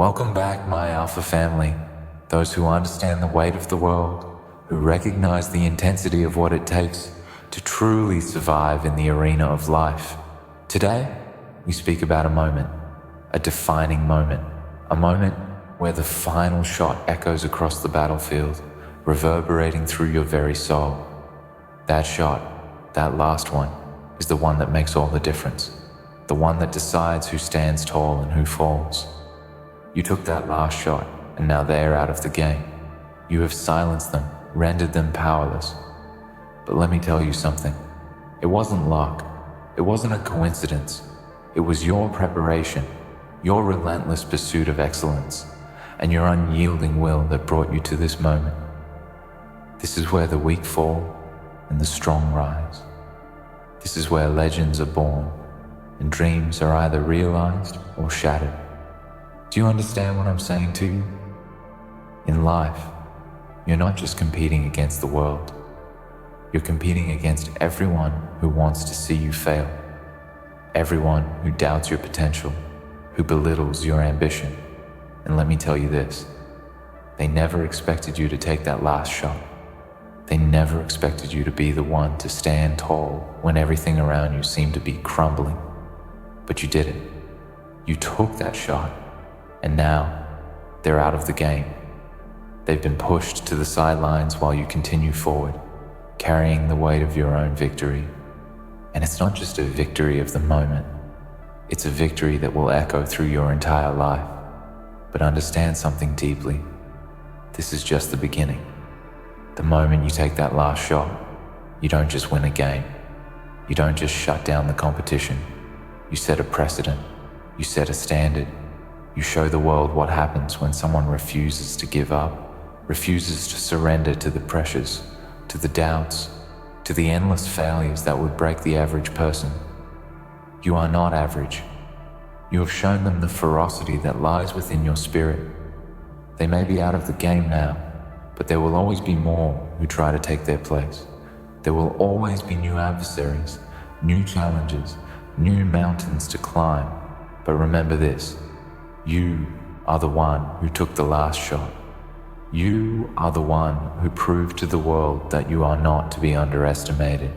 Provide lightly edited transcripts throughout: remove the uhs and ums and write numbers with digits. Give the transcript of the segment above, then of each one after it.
Welcome back, my Alpha family, those who understand the weight of the world, who recognize the intensity of what it takes to truly survive in the arena of life. Today, we speak about a moment, a defining moment, a moment where the final shot echoes across the battlefield, reverberating through your very soul. That shot, that last one, is the one that makes all the difference, the one that decides who stands tall and who falls. You took that last shot, and now they're out of the game. You have silenced them, rendered them powerless. But let me tell you something. It wasn't luck. It wasn't a coincidence. It was your preparation, your relentless pursuit of excellence, and your unyielding will that brought you to this moment. This is where the weak fall and the strong rise. This is where legends are born, and dreams are either realized or shattered. Do you understand what I'm saying to you? In life, you're not just competing against the world. You're competing against everyone who wants to see you fail. Everyone who doubts your potential, who belittles your ambition. And let me tell you this, they never expected you to take that last shot. They never expected you to be the one to stand tall when everything around you seemed to be crumbling. But you did it. You took that shot. And now, they're out of the game. They've been pushed to the sidelines while you continue forward, carrying the weight of your own victory. And it's not just a victory of the moment. It's a victory that will echo through your entire life. But understand something deeply. This is just the beginning. The moment you take that last shot, you don't just win a game. You don't just shut down the competition. You set a precedent. You set a standard. You show the world what happens when someone refuses to give up, refuses to surrender to the pressures, to the doubts, to the endless failures that would break the average person. You are not average. You have shown them the ferocity that lies within your spirit. They may be out of the game now, but there will always be more who try to take their place. There will always be new adversaries, new challenges, new mountains to climb. But remember this. You are the one who took the last shot. You are the one who proved to the world that you are not to be underestimated.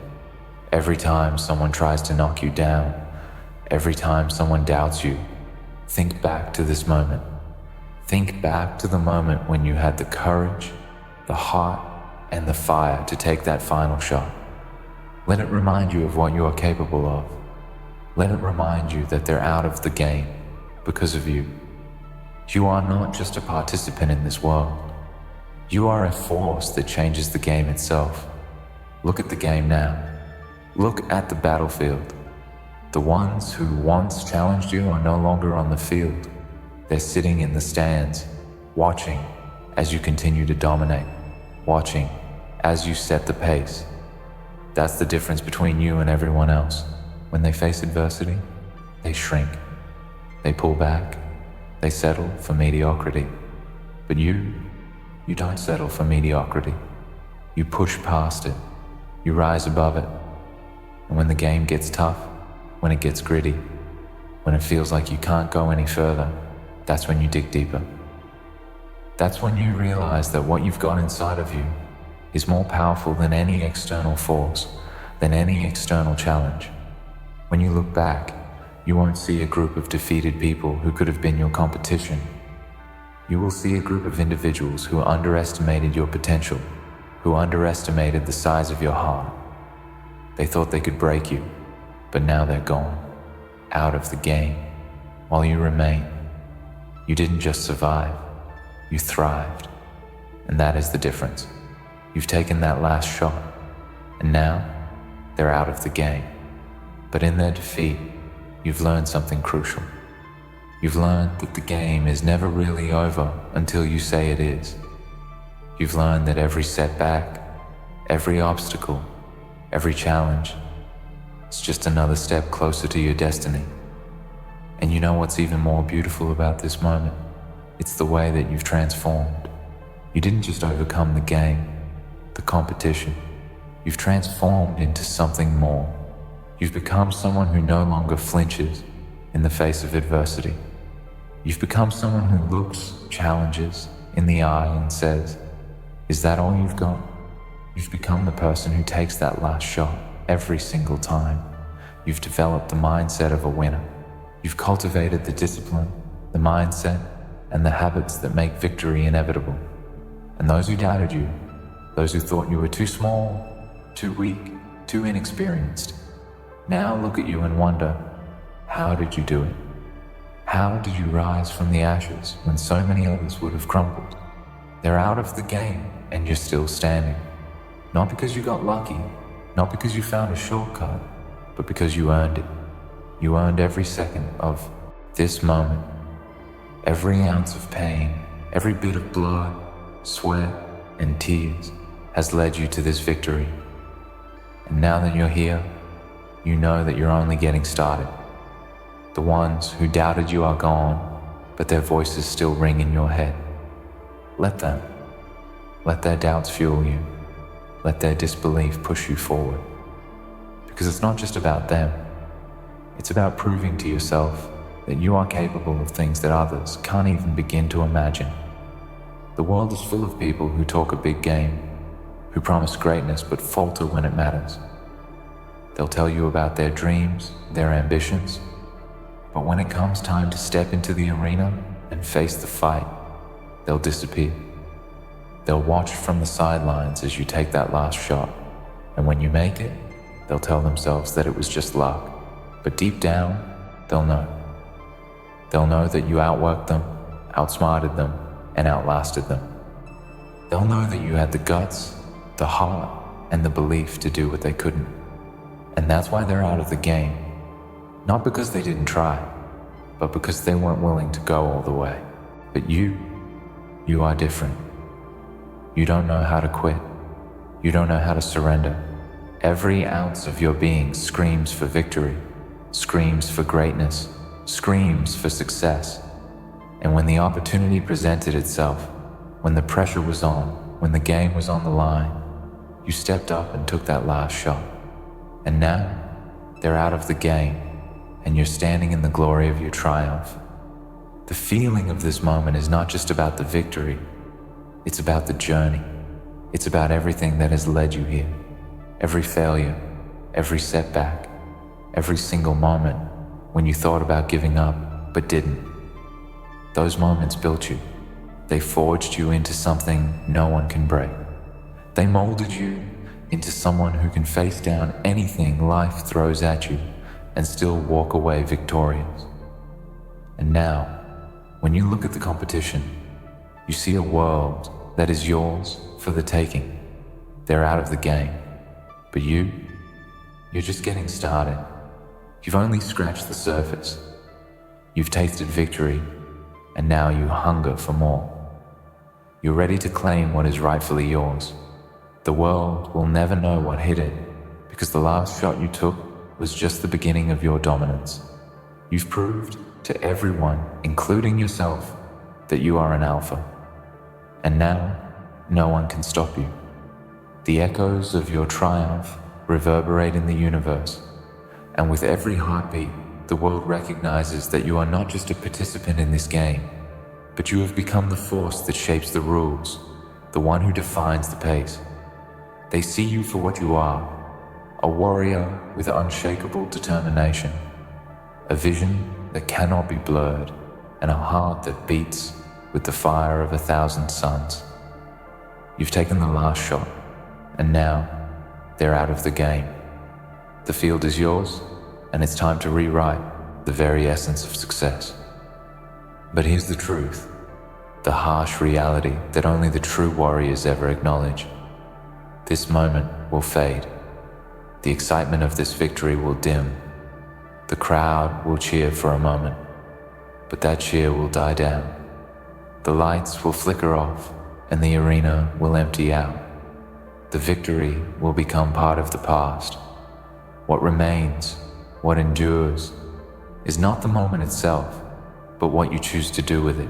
Every time someone tries to knock you down, every time someone doubts you, think back to this moment. Think back to the moment when you had the courage, the heart, and the fire to take that final shot. Let it remind you of what you are capable of. Let it remind you that they're out of the game because of you. You are not just a participant in this world. You are a force that changes the game itself. Look at the game now. Look at the battlefield. The ones who once challenged you are no longer on the field. They're sitting in the stands, watching as you continue to dominate, watching as you set the pace. That's the difference between you and everyone else. When they face adversity, they shrink. They pull back. They settle for mediocrity. But you don't settle for mediocrity. You push past it. You rise above it. And when the game gets tough, when it gets gritty, when it feels like you can't go any further, that's when you dig deeper. That's when you realize that what you've got inside of you is more powerful than any external force, than any external challenge. When you look back, you won't see a group of defeated people who could have been your competition. You will see a group of individuals who underestimated your potential, who underestimated the size of your heart. They thought they could break you, but now they're gone, out of the game, while you remain. You didn't just survive, you thrived. And that is the difference. You've taken that last shot, and now they're out of the game. But in their defeat, you've learned something crucial. You've learned that the game is never really over until you say it is. You've learned that every setback, every obstacle, every challenge is just another step closer to your destiny. And you know what's even more beautiful about this moment? It's the way that you've transformed. You didn't just overcome the game, the competition. You've transformed into something more. You've become someone who no longer flinches in the face of adversity. You've become someone who looks, challenges in the eye and says, "Is that all you've got?" You've become the person who takes that last shot every single time. You've developed the mindset of a winner. You've cultivated the discipline, the mindset, and the habits that make victory inevitable. And those who doubted you, those who thought you were too small, too weak, too inexperienced, now look at you and wonder, how did you do it? How did you rise from the ashes when so many others would have crumbled? They're out of the game and you're still standing. Not because you got lucky, not because you found a shortcut, but because you earned it. You earned every second of this moment. Every ounce of pain, every bit of blood, sweat, and tears has led you to this victory. And now that you're here, you know that you're only getting started. The ones who doubted you are gone, but their voices still ring in your head. Let them. Let their doubts fuel you. Let their disbelief push you forward. Because it's not just about them. It's about proving to yourself that you are capable of things that others can't even begin to imagine. The world is full of people who talk a big game, who promise greatness but falter when it matters. They'll tell you about their dreams, their ambitions, but when it comes time to step into the arena and face the fight, they'll disappear. They'll watch from the sidelines as you take that last shot, and when you make it, they'll tell themselves that it was just luck. But deep down, they'll know. They'll know that you outworked them, outsmarted them, and outlasted them. They'll know that you had the guts, the heart, and the belief to do what they couldn't. And that's why they're out of the game. Not because they didn't try, but because they weren't willing to go all the way. But you are different. You don't know how to quit. You don't know how to surrender. Every ounce of your being screams for victory, screams for greatness, screams for success. And when the opportunity presented itself, when the pressure was on, when the game was on the line, you stepped up and took that last shot. And now, they're out of the game, and you're standing in the glory of your triumph. The feeling of this moment is not just about the victory, it's about the journey. It's about everything that has led you here. Every failure, every setback, every single moment when you thought about giving up but didn't. Those moments built you. They forged you into something no one can break. They molded you into someone who can face down anything life throws at you and still walk away victorious. And now, when you look at the competition, you see a world that is yours for the taking. They're out of the game. But you're just getting started. You've only scratched the surface. You've tasted victory, and now you hunger for more. You're ready to claim what is rightfully yours. The world will never know what hit it, because the last shot you took was just the beginning of your dominance. You've proved to everyone, including yourself, that you are an alpha. And now, no one can stop you. The echoes of your triumph reverberate in the universe, and with every heartbeat, the world recognizes that you are not just a participant in this game, but you have become the force that shapes the rules, the one who defines the pace. They see you for what you are, a warrior with unshakable determination, a vision that cannot be blurred, and a heart that beats with the fire of 1,000 suns. You've taken the last shot, and now they're out of the game. The field is yours, and it's time to rewrite the very essence of success. But here's the truth, the harsh reality that only the true warriors ever acknowledge. This moment will fade. The excitement of this victory will dim. The crowd will cheer for a moment, but that cheer will die down. The lights will flicker off, and the arena will empty out. The victory will become part of the past. What remains, what endures, is not the moment itself, but what you choose to do with it.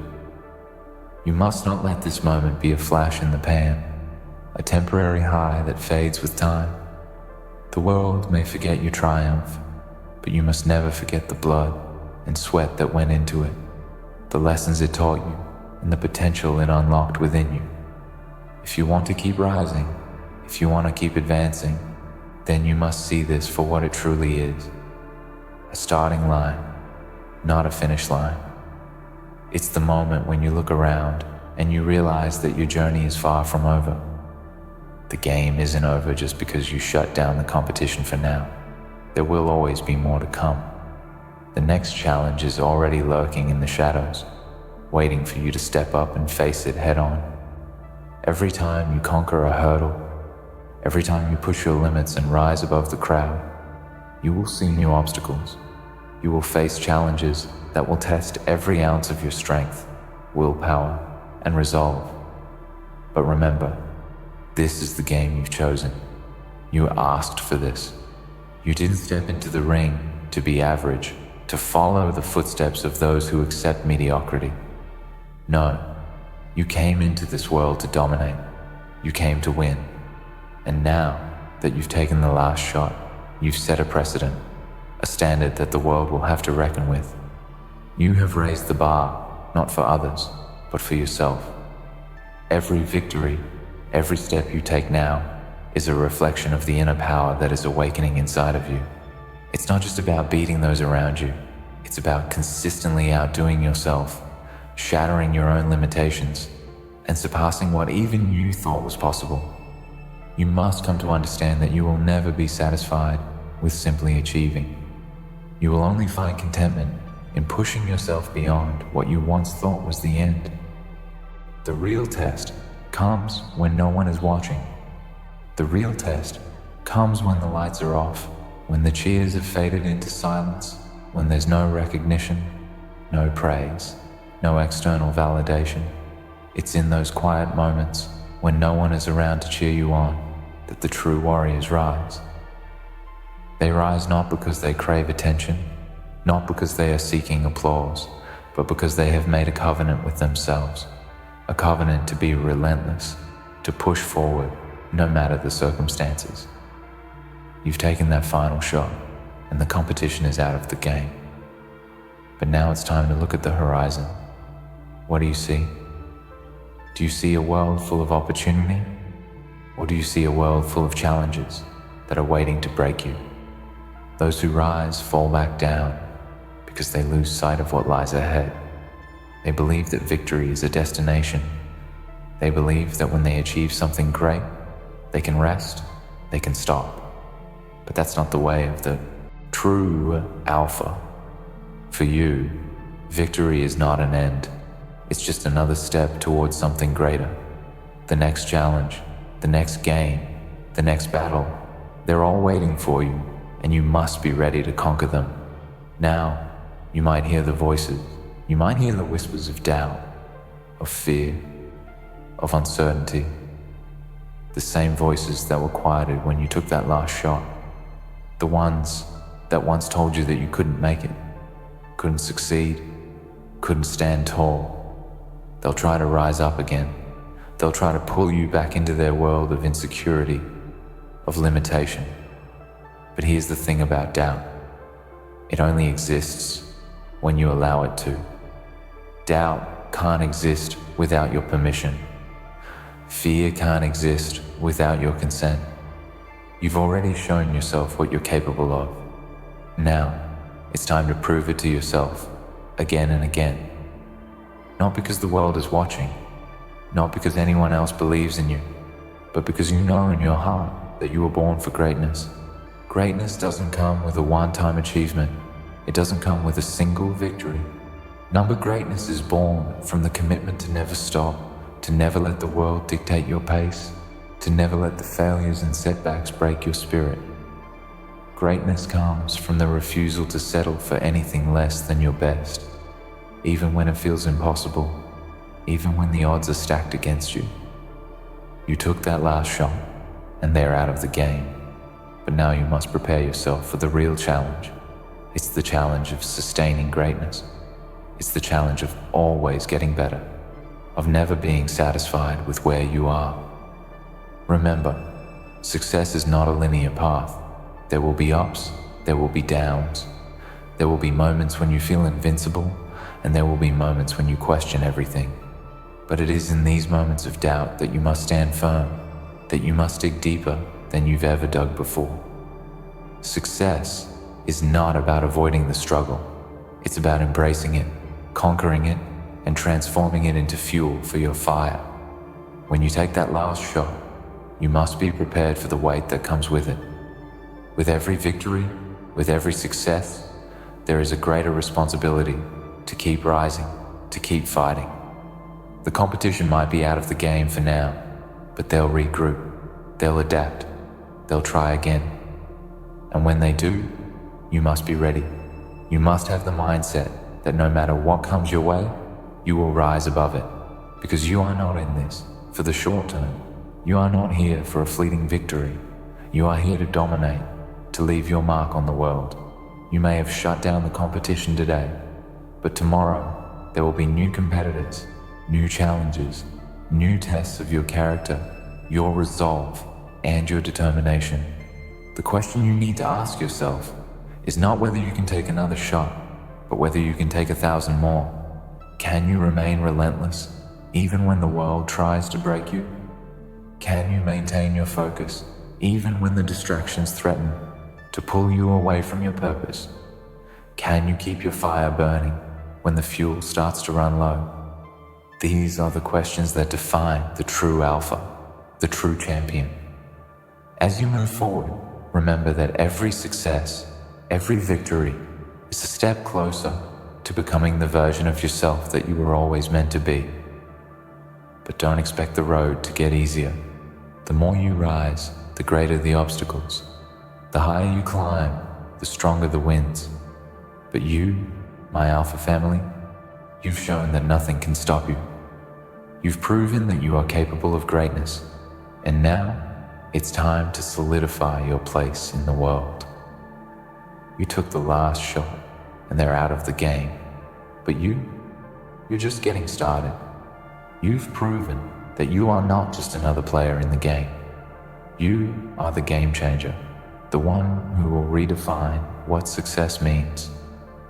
You must not let this moment be a flash in the pan, a temporary high that fades with time. The world may forget your triumph, but you must never forget the blood and sweat that went into it, the lessons it taught you, and the potential it unlocked within you. If you want to keep rising, if you want to keep advancing, then you must see this for what it truly is. A starting line, not a finish line. It's the moment when you look around and you realize that your journey is far from over. The game isn't over just because you shut down the competition for now. There will always be more to come. The next challenge is already lurking in the shadows, waiting for you to step up and face it head on. Every time you conquer a hurdle, every time you push your limits and rise above the crowd, you will see new obstacles. You will face challenges that will test every ounce of your strength, willpower, and resolve. But remember, this is the game you've chosen. You asked for this. You didn't step into the ring to be average, to follow the footsteps of those who accept mediocrity. No, you came into this world to dominate. You came to win. And now that you've taken the last shot, you've set a precedent, a standard that the world will have to reckon with. You have raised the bar, not for others, but for yourself. Every victory, every step you take now, is a reflection of the inner power that is awakening inside of you. It's not just about beating those around you. It's about consistently outdoing yourself, shattering your own limitations, and surpassing what even you thought was possible. You must come to understand that you will never be satisfied with simply achieving. You will only find contentment in pushing yourself beyond what you once thought was the end. The real test comes when no one is watching. The real test comes when the lights are off, when the cheers have faded into silence, when there's no recognition, no praise, no external validation. It's in those quiet moments when no one is around to cheer you on that the true warriors rise. They rise not because they crave attention, not because they are seeking applause, but because they have made a covenant with themselves, a covenant to be relentless, to push forward no matter the circumstances. You've taken that final shot, and the competition is out of the game. But now it's time to look at the horizon. What do you see? Do you see a world full of opportunity? Or do you see a world full of challenges that are waiting to break you? Those who rise fall back down because they lose sight of what lies ahead. They believe that victory is a destination. They believe that when they achieve something great, they can rest, they can stop. But that's not the way of the true alpha. For you, victory is not an end. It's just another step towards something greater. The next challenge, the next game, the next battle, they're all waiting for you, and you must be ready to conquer them. Now, you might hear the voices, you might hear the whispers of doubt, of fear, of uncertainty. The same voices that were quieted when you took that last shot. The ones that once told you that you couldn't make it, couldn't succeed, couldn't stand tall. They'll try to rise up again. They'll try to pull you back into their world of insecurity, of limitation. But here's the thing about doubt. It only exists when you allow it to. Doubt can't exist without your permission. Fear can't exist without your consent. You've already shown yourself what you're capable of. Now, it's time to prove it to yourself, again and again. Not because the world is watching, not because anyone else believes in you, but because you know in your heart that you were born for greatness. Greatness doesn't come with a one-time achievement. It doesn't come with a single victory. Number greatness is born from the commitment to never stop, to never let the world dictate your pace, to never let the failures and setbacks break your spirit. Greatness comes from the refusal to settle for anything less than your best, even when it feels impossible, even when the odds are stacked against you. You took that last shot, and they're out of the game. But now you must prepare yourself for the real challenge. It's the challenge of sustaining greatness. It's the challenge of always getting better, of never being satisfied with where you are. Remember, success is not a linear path. There will be ups, there will be downs. There will be moments when you feel invincible, and there will be moments when you question everything. But it is in these moments of doubt that you must stand firm, that you must dig deeper than you've ever dug before. Success is not about avoiding the struggle. It's about embracing it, conquering it, and transforming it into fuel for your fire. When you take that last shot, you must be prepared for the weight that comes with it. With every victory, with every success, there is a greater responsibility to keep rising, to keep fighting. The competition might be out of the game for now, but they'll regroup, they'll adapt, they'll try again. And when they do, you must be ready. You must have the mindset that no matter what comes your way, you will rise above it, because you are not in this for the short term. You are not here for a fleeting victory. You are here to dominate, to leave your mark on the world. You may have shut down the competition today, but tomorrow there will be new competitors, new challenges, new tests of your character, your resolve, and your determination. The question you need to ask yourself is not whether you can take another shot, but whether you can take 1,000 more. Can you remain relentless, even when the world tries to break you? Can you maintain your focus, even when the distractions threaten to pull you away from your purpose? Can you keep your fire burning when the fuel starts to run low? These are the questions that define the true alpha, the true champion. As you move forward, remember that every success, every victory is a step closer to becoming the version of yourself that you were always meant to be. But don't expect the road to get easier. The more you rise, the greater the obstacles. The higher you climb, the stronger the winds. But you, my Alpha family, you've shown that nothing can stop you. You've proven that you are capable of greatness, and now it's time to solidify your place in the world. You took the last shot, and they're out of the game. But you're just getting started. You've proven that you are not just another player in the game. You are the game changer, the one who will redefine what success means.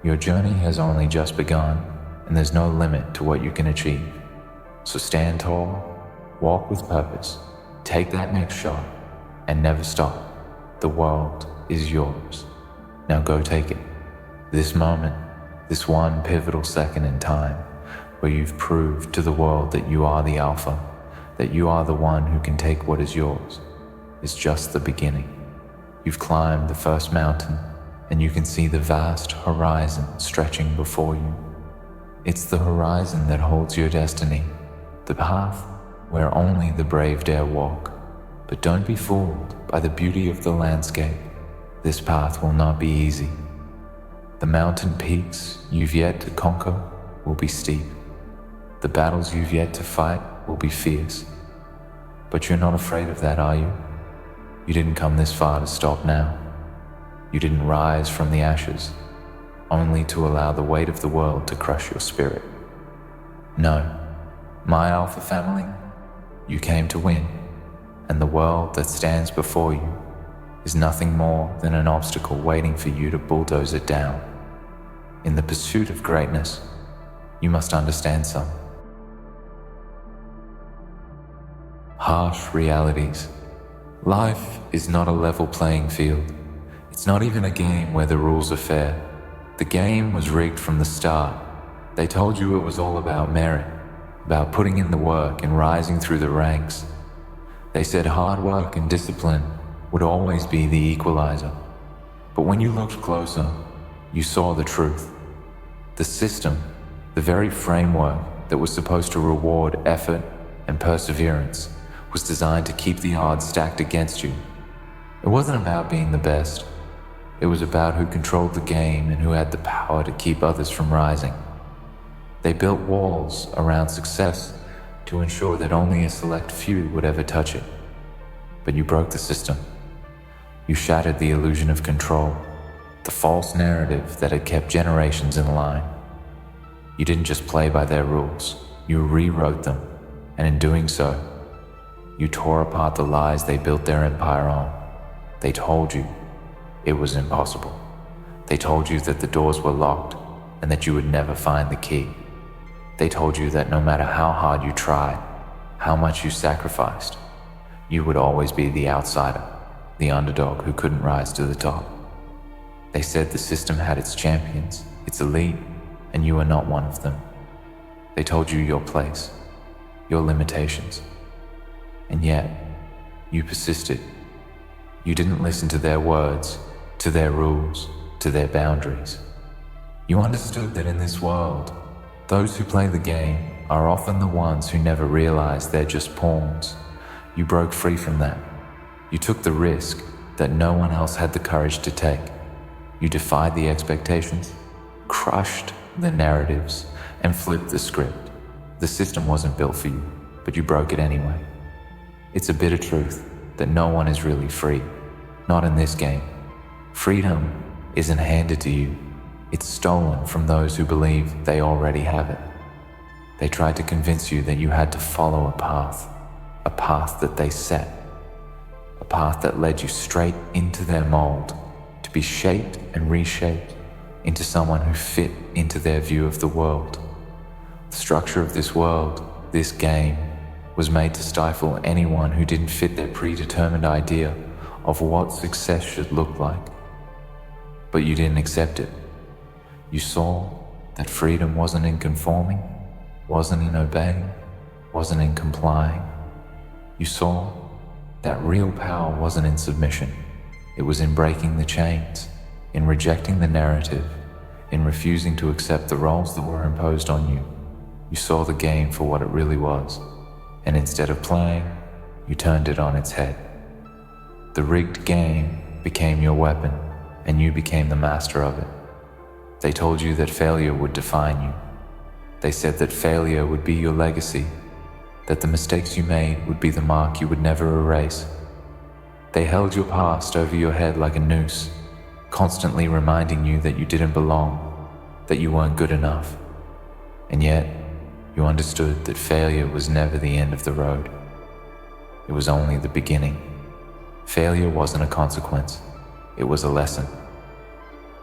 Your journey has only just begun, and there's no limit to what you can achieve. So stand tall, walk with purpose, take that next shot, and never stop. The world is yours. Now go take it. This moment, this one pivotal second in time, where you've proved to the world that you are the Alpha, that you are the one who can take what is yours, is just the beginning. You've climbed the first mountain, and you can see the vast horizon stretching before you. It's the horizon that holds your destiny, the path where only the brave dare walk. But don't be fooled by the beauty of the landscape. This path will not be easy. The mountain peaks you've yet to conquer will be steep. The battles you've yet to fight will be fierce. But you're not afraid of that, are you? You didn't come this far to stop now. You didn't rise from the ashes, only to allow the weight of the world to crush your spirit. No, my Alpha family, you came to win, and the world that stands before you is nothing more than an obstacle waiting for you to bulldoze it down. In the pursuit of greatness, you must understand some harsh realities. Life is not a level playing field. It's not even a game where the rules are fair. The game was rigged from the start. They told you it was all about merit, about putting in the work and rising through the ranks. They said hard work and discipline would always be the equalizer. But when you looked closer, you saw the truth. The system, the very framework that was supposed to reward effort and perseverance, was designed to keep the odds stacked against you. It wasn't about being the best. It was about who controlled the game and who had the power to keep others from rising. They built walls around success to ensure that only a select few would ever touch it. But you broke the system. You shattered the illusion of control, the false narrative that had kept generations in line. You didn't just play by their rules, you rewrote them, and in doing so, you tore apart the lies they built their empire on. They told you it was impossible. They told you that the doors were locked and that you would never find the key. They told you that no matter how hard you tried, how much you sacrificed, you would always be the outsider, the underdog who couldn't rise to the top. They said the system had its champions, its elite, and you were not one of them. They told you your place, your limitations. And yet, you persisted. You didn't listen to their words, to their rules, to their boundaries. You understood that in this world, those who play the game are often the ones who never realize they're just pawns. You broke free from that. You took the risk that no one else had the courage to take. You defied the expectations, crushed the narratives, and flipped the script. The system wasn't built for you, but you broke it anyway. It's a bitter truth that no one is really free, not in this game. Freedom isn't handed to you. It's stolen from those who believe they already have it. They tried to convince you that you had to follow a path that they set, a path that led you straight into their mold, to be shaped and reshaped into someone who fit into their view of the world. The structure of this world, this game, was made to stifle anyone who didn't fit their predetermined idea of what success should look like. But you didn't accept it. You saw that freedom wasn't in conforming, wasn't in obeying, wasn't in complying. You saw that real power wasn't in submission. It was in breaking the chains, in rejecting the narrative, in refusing to accept the roles that were imposed on you. You saw the game for what it really was, and instead of playing, you turned it on its head. The rigged game became your weapon, and you became the master of it. They told you that failure would define you. They said that failure would be your legacy, that the mistakes you made would be the mark you would never erase. They held your past over your head like a noose, constantly reminding you that you didn't belong, that you weren't good enough. And yet, you understood that failure was never the end of the road. It was only the beginning. Failure wasn't a consequence, it was a lesson.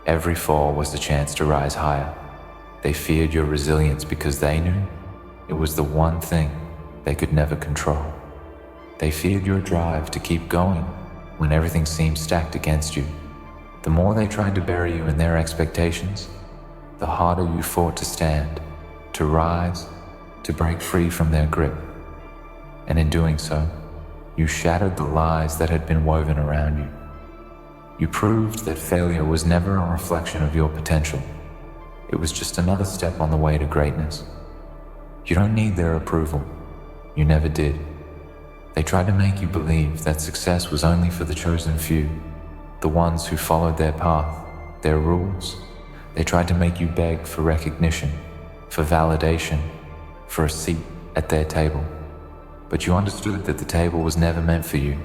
Every fall was a chance to rise higher. They feared your resilience because they knew it was the one thing they could never control. They feared your drive to keep going when everything seemed stacked against you. The more they tried to bury you in their expectations, the harder you fought to stand, to rise, to break free from their grip. And in doing so, you shattered the lies that had been woven around you. You proved that failure was never a reflection of your potential. It was just another step on the way to greatness. You don't need their approval. You never did. They tried to make you believe that success was only for the chosen few, the ones who followed their path, their rules. They tried to make you beg for recognition, for validation, for a seat at their table. But you understood that the table was never meant for you.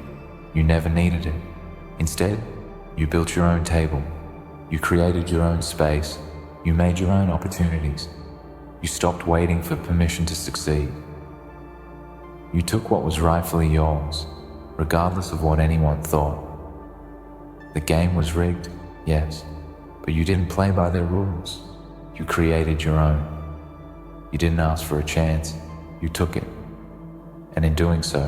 You never needed it. Instead, you built your own table. You created your own space. You made your own opportunities. You stopped waiting for permission to succeed. You took what was rightfully yours, regardless of what anyone thought. The game was rigged, yes, but you didn't play by their rules. You created your own. You didn't ask for a chance, you took it. And in doing so,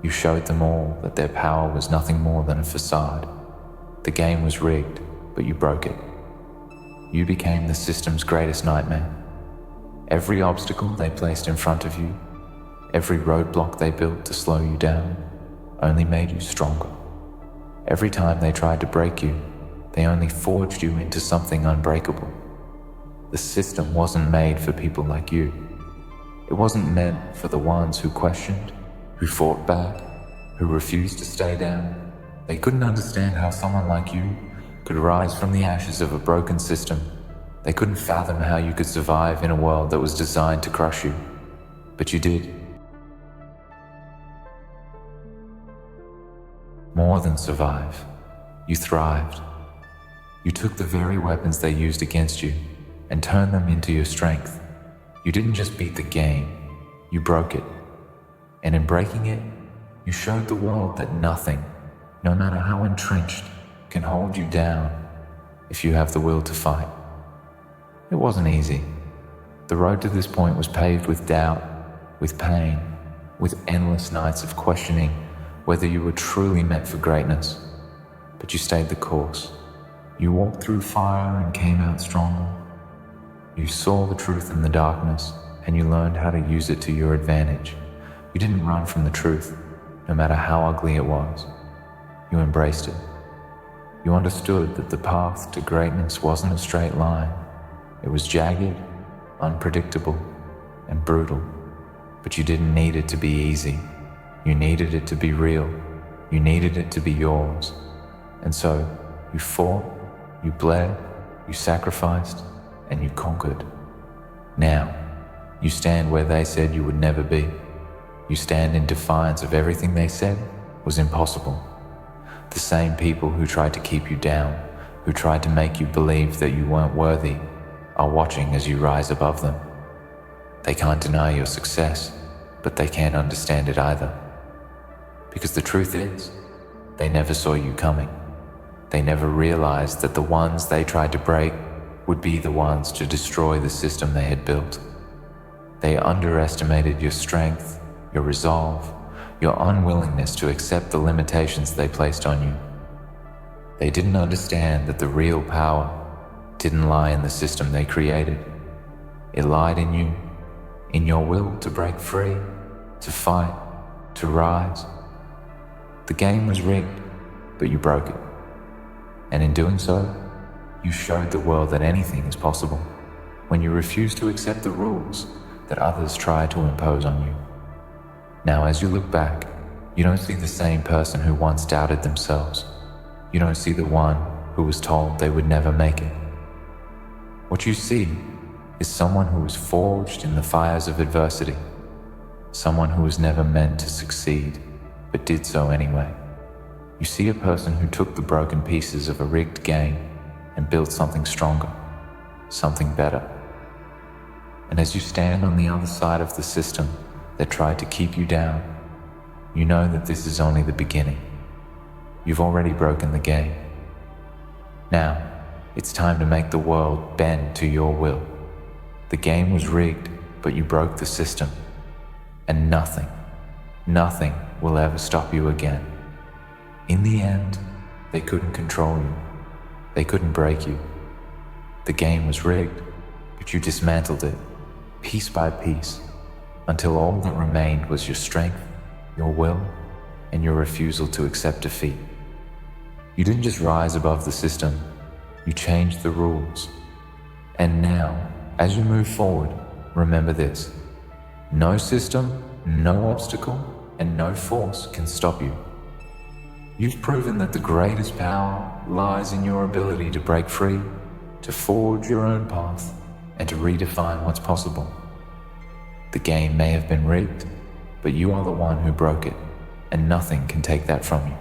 you showed them all that their power was nothing more than a facade. The game was rigged, but you broke it. You became the system's greatest nightmare. Every obstacle they placed in front of you, every roadblock they built to slow you down, only made you stronger. Every time they tried to break you, they only forged you into something unbreakable. The system wasn't made for people like you. It wasn't meant for the ones who questioned, who fought back, who refused to stay down. They couldn't understand how someone like you could rise from the ashes of a broken system. They couldn't fathom how you could survive in a world that was designed to crush you. But you did. More than survive. You thrived. You took the very weapons they used against you and turned them into your strength. You didn't just beat the game, you broke it. And in breaking it, you showed the world that nothing, no matter how entrenched, can hold you down if you have the will to fight. It wasn't easy. The road to this point was paved with doubt, with pain, with endless nights of questioning whether you were truly meant for greatness. But you stayed the course. You walked through fire and came out stronger. You saw the truth in the darkness, and you learned how to use it to your advantage. You didn't run from the truth, no matter how ugly it was. You embraced it. You understood that the path to greatness wasn't a straight line. It was jagged, unpredictable, and brutal. But you didn't need it to be easy. You needed it to be real. You needed it to be yours. And so, you fought, you bled, you sacrificed, and you conquered. Now, you stand where they said you would never be. You stand in defiance of everything they said was impossible. The same people who tried to keep you down, who tried to make you believe that you weren't worthy, are watching as you rise above them. They can't deny your success, but they can't understand it either. Because the truth is, they never saw you coming. They never realized that the ones they tried to break would be the ones to destroy the system they had built. They underestimated your strength, your resolve, your unwillingness to accept the limitations they placed on you. They didn't understand that the real power didn't lie in the system they created. It lied in you, in your will to break free, to fight, to rise. The game was rigged, but you broke it. And in doing so, you showed the world that anything is possible when you refuse to accept the rules that others try to impose on you. Now, as you look back, you don't see the same person who once doubted themselves. You don't see the one who was told they would never make it. What you see is someone who was forged in the fires of adversity, someone who was never meant to succeed, but did so anyway. You see a person who took the broken pieces of a rigged game and built something stronger, something better. And as you stand on the other side of the system that tried to keep you down, you know that this is only the beginning. You've already broken the game. Now, it's time to make the world bend to your will. The game was rigged, but you broke the system. And nothing will ever stop you again. In the end, they couldn't control you. They couldn't break you. The game was rigged, but you dismantled it, piece by piece, until all that remained was your strength, your will, and your refusal to accept defeat. You didn't just rise above the system, you changed the rules. And now, as you move forward, remember this: no system, no obstacle, and no force can stop you. You've proven that the greatest power lies in your ability to break free, to forge your own path, and to redefine what's possible. The game may have been rigged, but you are the one who broke it, and nothing can take that from you.